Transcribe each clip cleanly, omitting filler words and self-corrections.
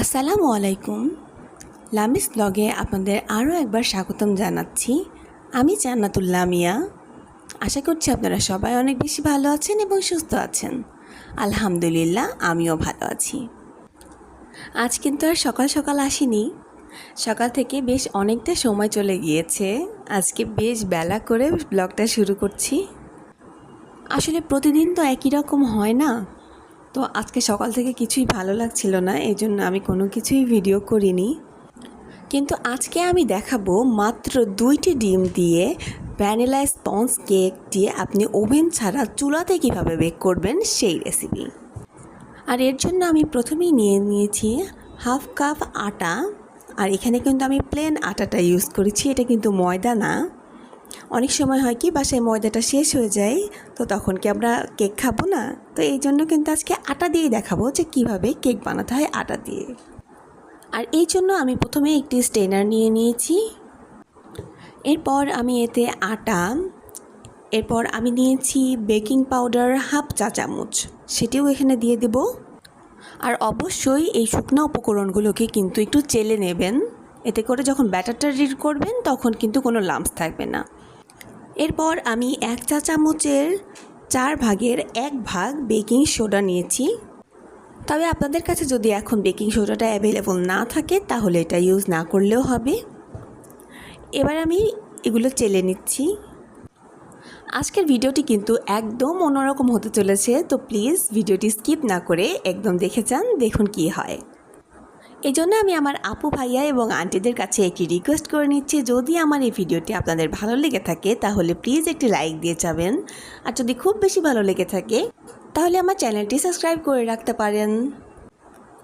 আসসালামু আলাইকুম। লামিস ব্লগে আপনাদের আরও একবার স্বাগতম জানাচ্ছি। আমি জান্নাতুল্লাহ মিয়া। আশা করছি আপনারা সবাই অনেক বেশি ভালো আছেন এবং সুস্থ আছেন। আলহামদুলিল্লাহ, আমিও ভালো আছি। আজ কিন্তু আর সকাল সকাল আসিনি। সকাল থেকে বেশ অনেকটা সময় চলে গিয়েছে। আজকে বেশ বেলা করে ব্লগটা শুরু করছি। আসলে প্রতিদিন তো একই রকম হয় না, তো আজকে সকাল থেকে কিছুই ভালো লাগছিল না, এই জন্য আমি কোনো কিছুই ভিডিও করিনি। কিন্তু আজকে আমি দেখাবো মাত্র 2টি ডিম দিয়ে ভ্যানিলা স্পঞ্জ কেক দিয়ে আপনি ওভেন ছাড়া চুলাতে কীভাবে বেক করবেন সেই রেসিপি। আর এর জন্য আমি প্রথমেই নিয়ে নিয়েছি হাফ কাপ আটা। আর এখানে কিন্তু আমি প্লেন আটাটা ইউজ করেছি, এটা কিন্তু ময়দা না। অনেক সময় হয় কি বাসায় ময়দাটা শেষ হয়ে যায়, তো তখন কি আমরা কেক খাবো না, তো এই জন্য কিন্তু আজকে আটা দিয়েই দেখাবো যে কিভাবে কেক বানাতে হয় আটা দিয়ে। আর এই জন্য আমি প্রথমে একটি স্ট্রেনার নিয়ে নিয়েছি। এরপর আমি এতে আটা, এরপর আমি নিয়েছি বেকিং পাউডার হাফ চা চামচ, সেটিও এখানে দিয়ে দেব। আর অবশ্যই এই শুকনো উপকরণগুলোকে কিন্তু একটু চেলে নেবেন, এতে করে যখন ব্যাটারটা রেডি করবেন তখন কিন্তু কোনো লাম্পস থাকবে না। এরপর আমি 1 চা চামচের 4 ভাগের 1 ভাগ বেকিং সোডা নিয়েছি। তবে আপনাদের কাছে যদি এখন বেকিং সোডাটা অ্যাভেলেবল না থাকে তাহলে এটা ইউজ না করলেও হবে। এবার আমি এগুলো চেলে নিচ্ছি। আজকের ভিডিওটি কিন্তু একদম অন্যরকম হতে চলেছে, তো প্লিজ ভিডিওটি স্কিপ না করে একদম দেখে যান, দেখুন কি হয়। এই জন্য আমি আমার আপু ভাইয়া এবং আন্টিদের কাছে একটি রিকোয়েস্ট করে নিচ্ছি, যদি আমার এই ভিডিওটি আপনাদের ভালো লেগে থাকে তাহলে প্লিজ একটি লাইক দিয়ে যাবেন। আর যদি খুব বেশি ভালো লেগে থাকে তাহলে আমার চ্যানেলটি সাবস্ক্রাইব করে রাখতে পারেন।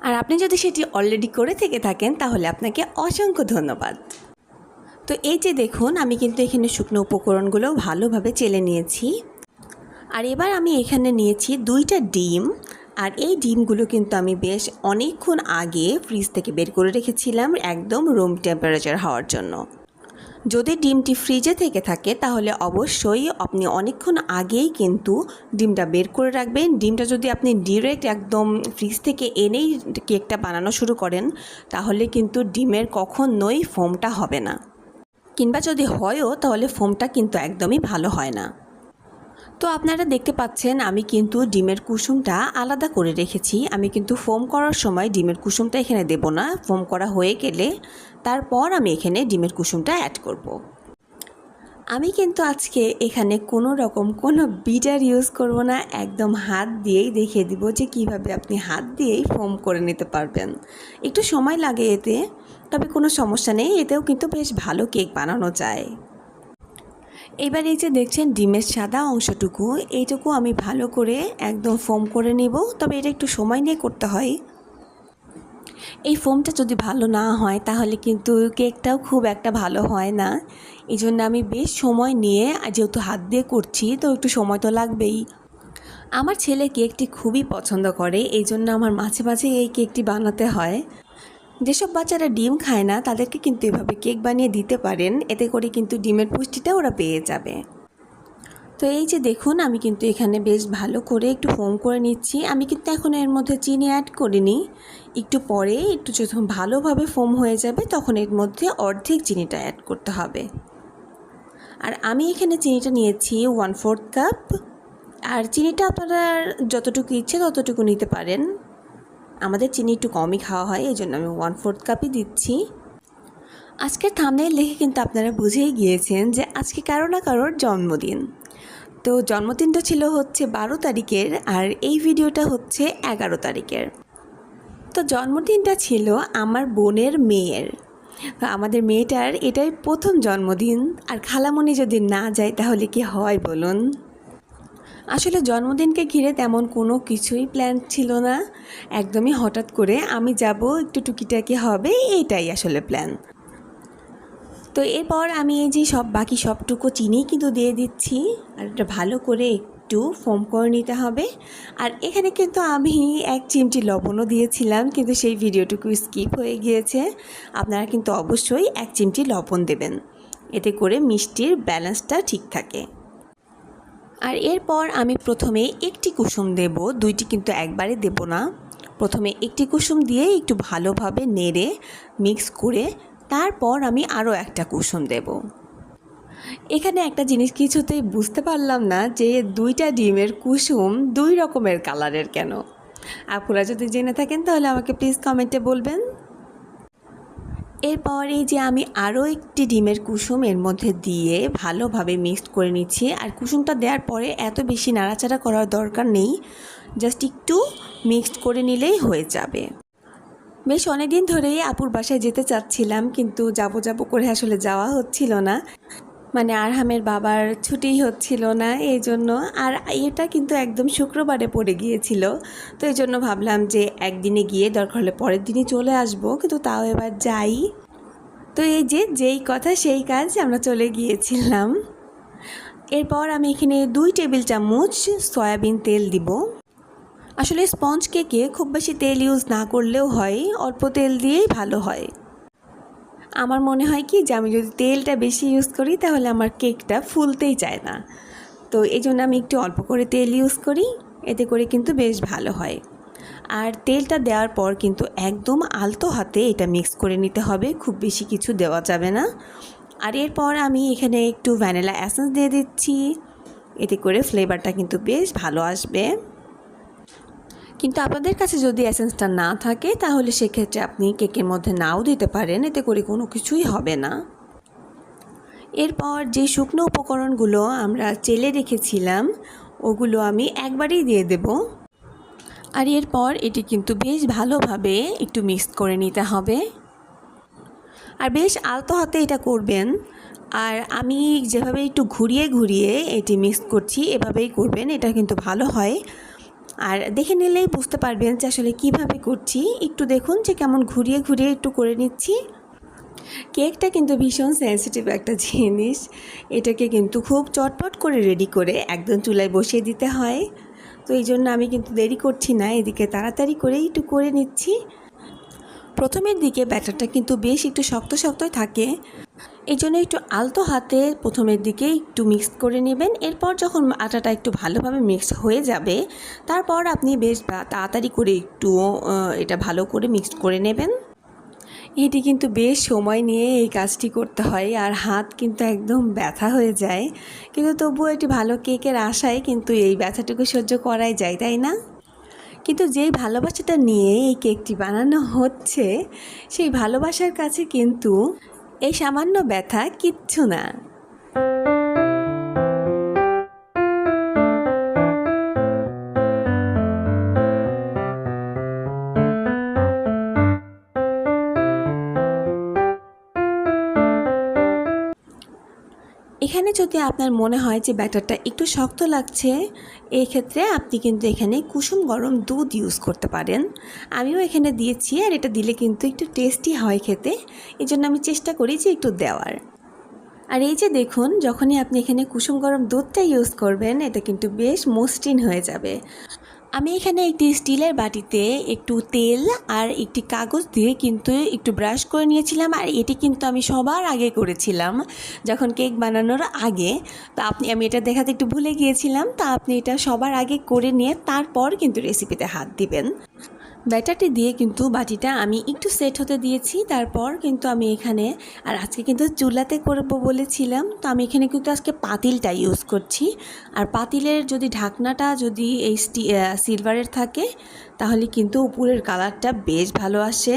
আর আপনি যদি সেটি অলরেডি করে থেকে থাকেন তাহলে আপনাকে অসংখ্য ধন্যবাদ। তো এই যে দেখুন, আমি কিন্তু এখানে শুকনো উপকরণগুলো ভালোভাবে চেলে নিয়েছি। আর এবার আমি এখানে নিয়েছি 2টা ডিম। আর এই ডিমগুলো কিন্তু আমি বেশ অনেকক্ষণ আগে ফ্রিজ থেকে বের করে রেখেছিলাম একদম রুম টেম্পারেচার হওয়ার জন্য। যদি ডিমটি ফ্রিজে থেকে থাকে তাহলে অবশ্যই আপনি অনেকক্ষণ আগেই কিন্তু ডিমটা বের করে রাখবেন। ডিমটা যদি আপনি ডিরেক্ট একদম ফ্রিজ থেকে এনেই কেকটা বানানো শুরু করেন তাহলে কিন্তু ডিমের কখনোই ফোমটা হবে না, কিংবা যদি হয়ও তাহলে ফোমটা কিন্তু একদমই ভালো হয় না। তো আপনারা দেখতে পাচ্ছেন আমি কিন্তু ডিমের কুসুমটা আলাদা করে রেখেছি। আমি কিন্তু ফোম করার সময় ডিমের কুসুমটা এখানে দেব না, ফোম করা হয়ে গেলে তারপর আমি এখানে ডিমের কুসুমটা অ্যাড করব। আমি কিন্তু আজকে এখানে কোনো রকম কোনো বিটার ইউজ করব না, একদম হাত দিয়েই দেখিয়ে দিব যে কিভাবে আপনি হাত দিয়েই ফোম করে নিতে পারবেন। একটু সময় লাগে এতে, তবে কোনো সমস্যা নেই, এতেও কিন্তু বেশ ভালো কেক বানানো যায়। এবার এই যে দেখছেন ডিমের সাদা অংশটুকু, এইটুকু আমি ভালো করে একদম ফোম করে নেব, তবে এটা একটু সময় নিয়ে করতে হয়। এই ফোমটা যদি ভালো না হয় তাহলে কিন্তু কেকটাও খুব একটা ভালো হয় না। এই জন্য আমি বেশ সময় নিয়ে, যেহেতু হাত দিয়ে করছি তো একটু সময় তো লাগবেই। আমার ছেলে কেকটি খুবই পছন্দ করে, এই জন্য আমার মাঝে মাঝে এই কেকটি বানাতে হয়। যেসব বাচ্চারা ডিম খায় না তাদেরকে কিন্তু এভাবে কেক বানিয়ে দিতে পারেন, এতে করে কিন্তু ডিমের পুষ্টিটা ওরা পেয়ে যাবে। তো এই যে দেখুন আমি কিন্তু এখানে বেশ ভালো করে একটু ফোম করে নিচ্ছি। আমি কিন্তু এখন এর মধ্যে চিনি অ্যাড করিনি, একটু পরে একটু যখন ভালোভাবে ফোম হয়ে যাবে তখন এর মধ্যে অর্ধেক চিনিটা অ্যাড করতে হবে। আর আমি এখানে চিনিটা নিয়েছি 1/4 কাপ। আর চিনিটা আপনারা যতটুকু ইচ্ছে ততটুকু নিতে পারেন, আমাদের চিনি একটু কমই খাওয়া হয় এই জন্য আমি 1/4 কাপই দিচ্ছি। আজকের থাম্বনেইল দেখে কিন্তু আপনারা বুঝেই গিয়েছেন যে আজকে কারো না কারোর জন্মদিন। তো জন্মদিনটা ছিল হচ্ছে 12 তারিখের আর এই ভিডিওটা হচ্ছে 11 তারিখের। তো জন্মদিনটা ছিল আমার বোনের মেয়ের। আমাদের মেয়েটার এটাই প্রথম জন্মদিন, আর খালামণি যদি না যায় তাহলে কি হয় বলুন। আসলে জন্মদিনকে ঘিরে তেমন কোনো কিছুই প্ল্যান ছিল না, একদমই হঠাৎ করে আমি যাব একটু টুকিটাকি হবে, এইটাই আসলে প্ল্যান। তো এরপর আমি এই যে বাকি সবটুকু চিনি কিন্তু দিয়ে দিচ্ছি, আর এটা ভালো করে একটু ফোম করে নিতে হবে। আর এখানে কিন্তু আমি 1 চিমটি লবণও দিয়েছিলাম, কিন্তু সেই ভিডিওটুকু স্কিপ হয়ে গিয়েছে। আপনারা কিন্তু অবশ্যই 1 চিমটি লবণ দেবেন, এতে করে মিষ্টির ব্যালেন্সটা ঠিক থাকে। আর এরপর আমি প্রথমে একটি কুসুম দেব, দুইটি কিন্তু একবারে দেব না। প্রথমে একটি কুসুম দিয়ে একটু ভালোভাবে নেড়ে মিক্স করে তারপর আমি আরও একটা কুসুম দেব। এখানে একটা জিনিস কিছুতেই বুঝতে পারলাম না যে দুইটা ডিমের কুসুম দুই রকমের কালারের কেন। আপনারা যদি জেনে থাকেন তাহলে আমাকে প্লিজ কমেন্টে বলবেন। এরপর এই যে আমি আরও একটি ডিমের কুসুম এর মধ্যে দিয়ে ভালোভাবে মিক্সড করে নিচ্ছি। আর কুসুমটা দেওয়ার পরে এত বেশি নাড়াচাড়া করার দরকার নেই, জাস্ট একটু মিক্সড করে নিলেই হয়ে যাবে। বেশ অনেক দিন ধরেই আপুর বাসায় যেতে চাচ্ছিলাম, কিন্তু যাব করে আসলে যাওয়া হচ্ছিল না। মানে আরহামের বাবার ছুটি হচ্ছিল না এই জন্য। আর এটা কিন্তু একদম শুক্রবারে পড়ে গিয়েছিল, তো এই জন্য ভাবলাম যে একদিনে গিয়ে দরকার হলে পরের দিনই চলে আসব, কিন্তু তাও এবার যাই। তো এই যে যেই কথা সেই কাজ, আমরা চলে গিয়েছিলাম। এরপর আমি এখানে 2 টেবিল চামচ সয়াবিন তেল দিব। আসলে স্পঞ্জ কেকে খুব বেশি তেল ইউজ না করলেও হয়, অল্প তেল দিয়েই ভালো হয়। আমার মনে হয় কি যে আমি যদি তেলটা বেশি ইউজ করি তাহলে আমার কেকটা ফুলতেই চায় না, তো এই জন্য আমি একটু অল্প করে তেল ইউজ করি, এতে করে কিন্তু বেশ ভালো হয়। আর তেলটা দেওয়ার পর কিন্তু একদম আলতো হাতে এটা মিক্স করে নিতে হবে, খুব বেশি কিছু দেওয়া যাবে না। আর এরপর আমি এখানে একটু ভ্যানিলা এসেন্স দিয়ে দিচ্ছি, এতে করে ফ্লেভারটা কিন্তু বেশ ভালো আসবে। কিন্তু আপনাদের কাছে যদি এসেন্সটা না থাকে তাহলে সেক্ষেত্রে আপনি কেকের মধ্যে নাও দিতে পারেন, এতে করে কোনো কিছুই হবে না। এরপর যে শুকনো উপকরণগুলো আমরা চেলে রেখেছিলাম ওগুলো আমি একবারেই দিয়ে দেব। আর এরপর এটি কিন্তু বেশ ভালোভাবে একটু মিক্স করে নিতে হবে, আর বেশ আলতো হাতে এটা করবেন। আর আমি যেভাবে একটু ঘুরিয়ে ঘুরিয়ে এটি মিক্স করছি এভাবেই করবেন, এটা কিন্তু ভালো হয়। আর দেখে নিলেই বুঝতে পারবেন যে আসলে কীভাবে করছি। একটু দেখুন যে কেমন ঘুরিয়ে ঘুরিয়ে একটু করে নিচ্ছি। কেকটা কিন্তু ভীষণ সেন্সিটিভ একটা জিনিস, এটাকে কিন্তু খুব চটপট করে রেডি করে একদম চুলায় বসিয়ে দিতে হয়। তো এই জন্য আমি কিন্তু দেরি করছি না, এদিকে তাড়াতাড়ি করেই একটু করে নিচ্ছি। প্রথমের দিকে ব্যাটারটা কিন্তু বেশ একটু শক্ত শক্তই থাকে, এই জন্য একটু আলতো হাতে প্রথমের দিকে একটু মিক্স করে নেবেন। এরপর যখন আটাটা একটু ভালোভাবে মিক্স হয়ে যাবে তারপর আপনি বেশ তাড়াতাড়ি করে একটু এটা ভালো করে মিক্স করে নেবেন। এটি কিন্তু বেশ সময় নিয়ে এই কাজটি করতে হয়, আর হাত কিন্তু একদম ব্যথা হয়ে যায়, কিন্তু তবুও এটি ভালো কেকের আশায় কিন্তু এই ব্যথাটুকু সহ্য করাই যায়, তাই না? কিন্তু যেই ভালোবাসাটা নিয়ে এই কেকটি বানানো হচ্ছে সেই ভালোবাসার কাছে কিন্তু এই সামান্য ব্যথা কিচ্ছু না। এখানে যদি আপনার মনে হয় যে ব্যাটারটা একটু শক্ত লাগছে, এই ক্ষেত্রে আপনি কিন্তু এখানে কুসুম গরম দুধ ইউজ করতে পারেন। আমিও এখানে দিয়েছি, আর এটা দিলে কিন্তু একটু টেস্টি হয় খেতে, এই জন্য আমি চেষ্টা করি যে একটু দেওয়ার। আর এই যে দেখুন, যখনই আপনি এখানে কুসুম গরম দুধটা ইউজ করবেন এটা কিন্তু বেশ মসৃণ হয়ে যাবে। আমি এখানে একটি স্টিলের বাটিতে একটু তেল আর একটি কাগজ দিয়ে কিন্তু একটু ব্রাশ করে নিয়েছিলাম, আর এটি কিন্তু আমি সবার আগে করেছিলাম যখন কেক বানানোর আগে। তো আমি এটা দেখাতে একটু ভুলে গিয়েছিলাম, তা আপনি এটা সবার আগে করে নিয়ে তারপর কিন্তু রেসিপিতে হাত দিবেন। ব্যাটারটি দিয়ে কিন্তু বাটিটা আমি একটু সেট হতে দিয়েছি, তারপর কিন্তু আমি এখানে, আর আজকে কিন্তু চুলাতে করব বলেছিলাম, তো আমি এখানে কিন্তু আজকে পাতিলটা ইউজ করছি। আর পাতিলের যদি ঢাকনাটা যদি এই সিলভারের থাকে তাহলে কিন্তু উপরের কালারটা বেশ ভালো আসে।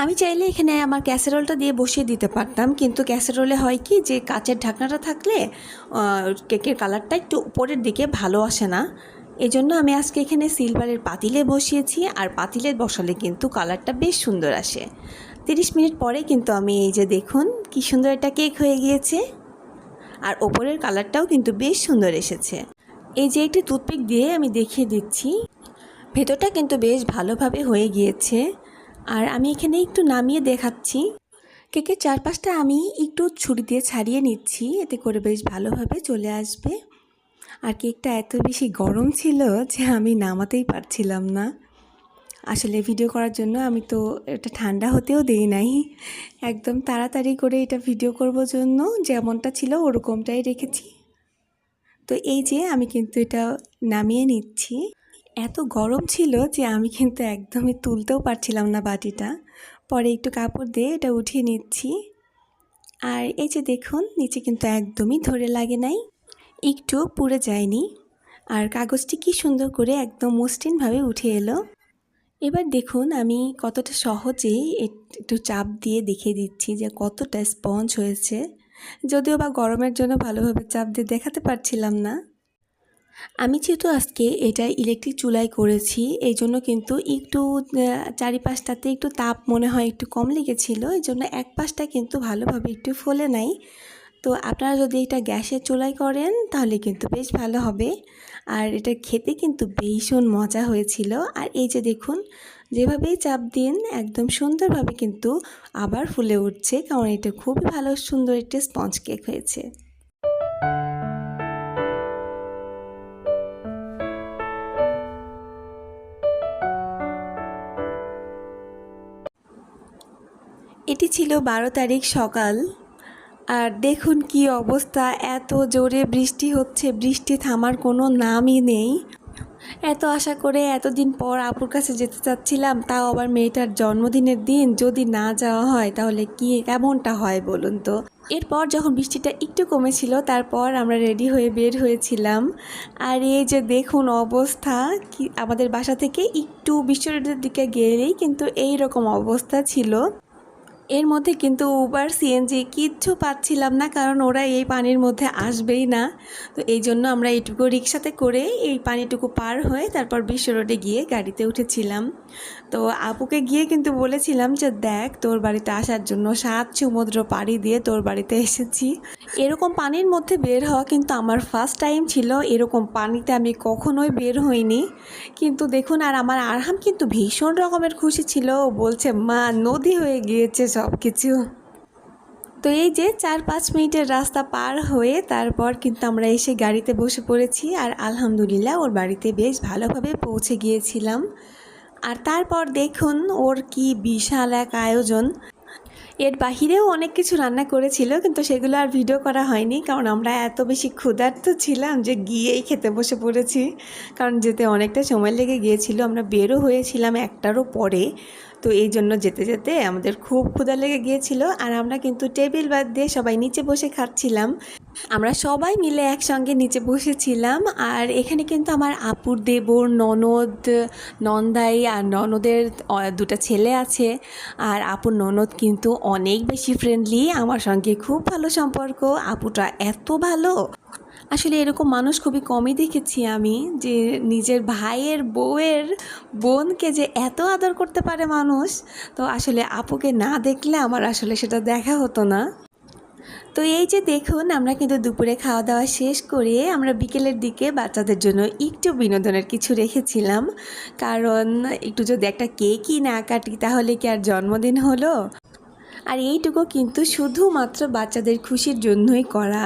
আমি চাইলে এখানে আমার ক্যাসেরোলটা দিয়ে বসিয়ে দিতে পারতাম, কিন্তু ক্যাসেরোলে হয় কি যে কাচের ঢাকনাটা থাকলে কেকের কালারটা একটু উপরের দিকে ভালো আসে না, এই জন্য আমি আজকে এখানে সিলভারের পাতিলে বসিয়েছি। আর পাতিলে বসালে কিন্তু কালারটা বেশ সুন্দর আসে। 30 মিনিট পরে কিন্তু আমি এই যে দেখুন কি সুন্দর একটা কেক হয়ে গিয়েছে, আর ওপরের কালারটাও কিন্তু বেশ সুন্দর এসেছে। এই যে একটি টুথপিক দিয়ে আমি দেখিয়ে দিচ্ছি, ভেতরটা কিন্তু বেশ ভালোভাবে হয়ে গিয়েছে। আর আমি এখানে একটু নামিয়ে দেখাচ্ছি। কেকের চারপাশটা আমি একটু ছুরি দিয়ে ছাড়িয়ে নিচ্ছি, এতে করে বেশ ভালোভাবে চলে আসবে। আর কেকটা এত বেশি গরম ছিল যে আমি নামাতেই পারছিলাম না। আসলে ভিডিও করার জন্য আমি তো এটা ঠান্ডা হতেও দেই নাই, একদম তাড়াতাড়ি করে এটা ভিডিও করব জন্য যেমনটা ছিল ওরকমটাই রেখেছি। তো এই যে আমি কিন্তু এটা নামিয়ে নিচ্ছি। এত গরম ছিল যে আমি কিন্তু একদমই তুলতেও পারছিলাম না বাটিটা। পরে একটু কাপড় দিয়ে এটা উঠিয়ে নিচ্ছি। আর এই যে দেখুন নিচে কিন্তু একদমই ধরে লাগে নাই, একটু পুড়ে যায়নি। আর কাগজটি কি সুন্দর করে একদম মসৃণভাবে উঠে এলো। এবার দেখুন আমি কতটা সহজেই একটু চাপ দিয়ে দেখিয়ে দিচ্ছি যে কতটা স্পঞ্জ হয়েছে। যদিও বা গরমের জন্য ভালোভাবে চাপ দিয়ে দেখাতে পারছিলাম না। আমি যেহেতু আজকে এটা ইলেকট্রিক চুলায় করেছি, এই জন্য কিন্তু একটু চারিপাশটাতে একটু তাপ মনে হয় একটু কম লেগেছিল, এই জন্য এক পাশটা কিন্তু ভালোভাবে একটু ফোলে নাই। তো আপনারা যদি এটা গ্যাসের চুলায় করেন তাহলে কিন্তু বেশ ভালো হবে। আর এটা খেতে কিন্তু ভীষণ মজা হয়েছিল। আর এই যে দেখুন যেভাবেই চাপ দিন একদম সুন্দরভাবে কিন্তু আবার ফুলে উঠছে, কারণ এটা খুবই ভালো সুন্দর একটা স্পঞ্জ কেক হয়েছে। এটি ছিল 12 তারিখ সকাল। আর দেখুন কি অবস্থা, এত জোরে বৃষ্টি হচ্ছে, বৃষ্টি থামার কোনো নামই নেই। এত আশা করে এতদিন পর আপুর কাছে যেতে চাচ্ছিলাম, তাও আবার মেয়েটার জন্মদিনের দিন, যদি না যাওয়া হয় তাহলে কি কেমনটা হয় বলুন তো। এরপর যখন বৃষ্টিটা একটু কমেছিল তারপর আমরা রেডি হয়ে বের হয়েছিলাম। আর এই যে দেখুন অবস্থা, কি আমাদের বাসা থেকে একটু বিশ্ব রোডের দিকে গেলেই কিন্তু এই রকম অবস্থা ছিল। এর মধ্যে কিন্তু উবার সিএনজি কিচ্ছু পাচ্ছিলাম না, কারণ ওরা এই পানির মধ্যে আসবেই না। তো এই জন্য আমরা এইটুকু রিক্সাতে করে এই পানিটুকু পার হয়ে তারপর বিশ্ব রোডে গিয়ে গাড়িতে উঠেছিলাম। তো আপুকে গিয়ে কিন্তু বলেছিলাম যে দেখ তোর বাড়িতে আসার জন্য 7 সমুদ্র পাড়ি দিয়ে তোর বাড়িতে এসেছি। এরকম পানির মধ্যে বের হওয়া কিন্তু আমার ফার্স্ট টাইম ছিল, এরকম পানিতে আমি কখনোই বের হইনি। কিন্তু দেখুন আর আমার আরহাম কিন্তু ভীষণ রকমের খুশি ছিল, বলছে মা নদী হয়ে গিয়েছে সব কিছু। তো এই যে 4-5 মিনিটের রাস্তা পার হয়ে তারপর কিন্তু আমরা এসে গাড়িতে বসে পড়েছি। আর আলহামদুলিল্লাহ ওর বাড়িতে বেশ ভালোভাবে পৌঁছে গিয়েছিলাম। আর তারপর দেখুন ওর কি বিশাল এক আয়োজন। এর বাহিরেও অনেক কিছু রান্না করেছিল, কিন্তু সেগুলো আর ভিডিও করা হয়নি, কারণ আমরা এত বেশি ক্ষুধার্ত ছিলাম যে গিয়েই খেতে বসে পড়েছি। কারণ যেতে অনেকটা সময় লেগে গিয়েছিল, আমরা বেরও হয়েছিলাম 1টারও পরে। তো এই জন্য যেতে যেতে আমাদের খুব ক্ষুধা লেগে গিয়েছিল। আর আমরা কিন্তু টেবিল বাদ দিয়ে সবাই নিচে বসে খাচ্ছিলাম। আমরা সবাই মিলে একসঙ্গে নিচে বসেছিলাম। আর এখানে কিন্তু আমার আপুর দেবর, ননদ, নন্দাই আর ননদের 2টা ছেলে আছে। আর আপুর ননদ কিন্তু অনেক বেশি ফ্রেন্ডলি, আমার সঙ্গে খুব ভালো সম্পর্ক। আপুটা এত ভালো, আসলে এরকম মানুষ খুবই কমই দেখেছি আমি, যে নিজের ভাইয়ের বউয়ের বোনকে যে এত আদর করতে পারে মানুষ। তো আসলে আপুকে না দেখলে আমার আসলে সেটা দেখা হতো না। তো এই যে দেখুন আমরা কিন্তু দুপুরে খাওয়া দাওয়া শেষ করে আমরা বিকেলের দিকে বাচ্চাদের জন্য একটু বিনোদনের কিছু রেখেছিলাম, কারণ একটু যদি একটা কেকই না কাটি তাহলে কি আর জন্মদিন হলো। আর এইটুকু কিন্তু শুধুমাত্র বাচ্চাদের খুশির জন্যই করা।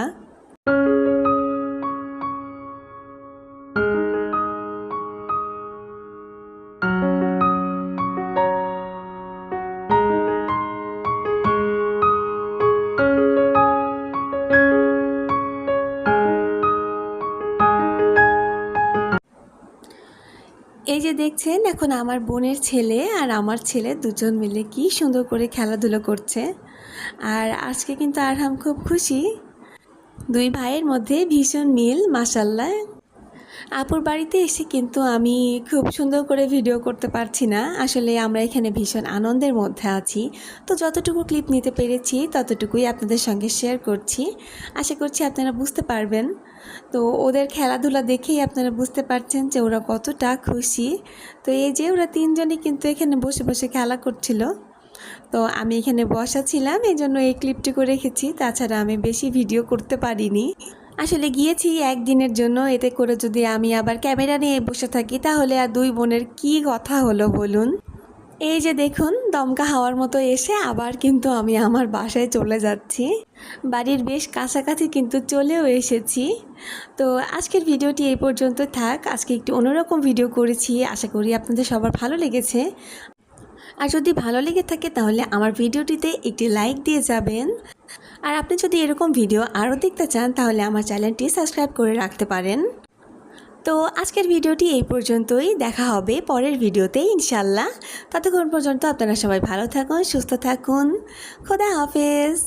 এই যে দেখছেন এখন আমার বোনের ছেলে আর আমার ছেলে দুজন মিলে কি সুন্দর করে খেলাধুলো করছে। আর আজকে কিন্তু আরহাম খুব খুশি, 2 ভাইয়ের মধ্যে ভীষণ মিল মাশাল্লাহ। আপুর বাড়িতে এসে কিন্তু আমি খুব সুন্দর করে ভিডিও করতে পারছি না, আসলে আমরা এখানে ভীষণ আনন্দের মধ্যে আছি। তো যতটুকু ক্লিপ নিতে পেরেছি ততটুকুই আপনাদের সঙ্গে শেয়ার করছি, আশা করছি আপনারা বুঝতে পারবেন। তো ওদের খেলাধুলা দেখেই আপনারা বুঝতে পারছেন যে ওরা কতটা খুশি। তো এই যে ওরা 3জনই কিন্তু এখানে বসে বসে খেলা করছিল। তো আমি এখানে বসা ছিলাম, এই জন্য এই ক্লিপটুকু রেখেছি, তাছাড়া আমি বেশি ভিডিও করতে পারিনি। আসলে গিয়েছি একদিনের জন্য, এতে করে যদি আমি আবার ক্যামেরা নিয়ে বসে থাকি তাহলে আর 2 বোনের কি কথা হলো বলুন। এই যে দেখুন দমকা হাওয়ার মতো এসে আবার কিন্তু আমি আমার বাসায় চলে যাচ্ছি। বাড়ির বেশ কাছাকাছি কিন্তু চলেও এসেছি। তো আজকের ভিডিওটি এই পর্যন্ত থাক। আজকে একটু অন্যরকম ভিডিও করেছি, আশা করি আপনাদের সবার ভালো লেগেছে। আর যদি ভালো লেগে থাকে তাহলে আমার ভিডিওটিতে একটি লাইক দিয়ে যাবেন। আর আপনি যদি এরকম ভিডিও আরও দেখতে চান তাহলে আমার চ্যানেলটি সাবস্ক্রাইব করে রাখতে পারেন। তো আজকের ভিডিওটি এই পর্যন্তই, দেখা হবে পরের ভিডিওতে ইনশাল্লাহ। ততক্ষণ পর্যন্ত আপনারা সবাই ভালো থাকুন, সুস্থ থাকুন। খোদা হাফেজ।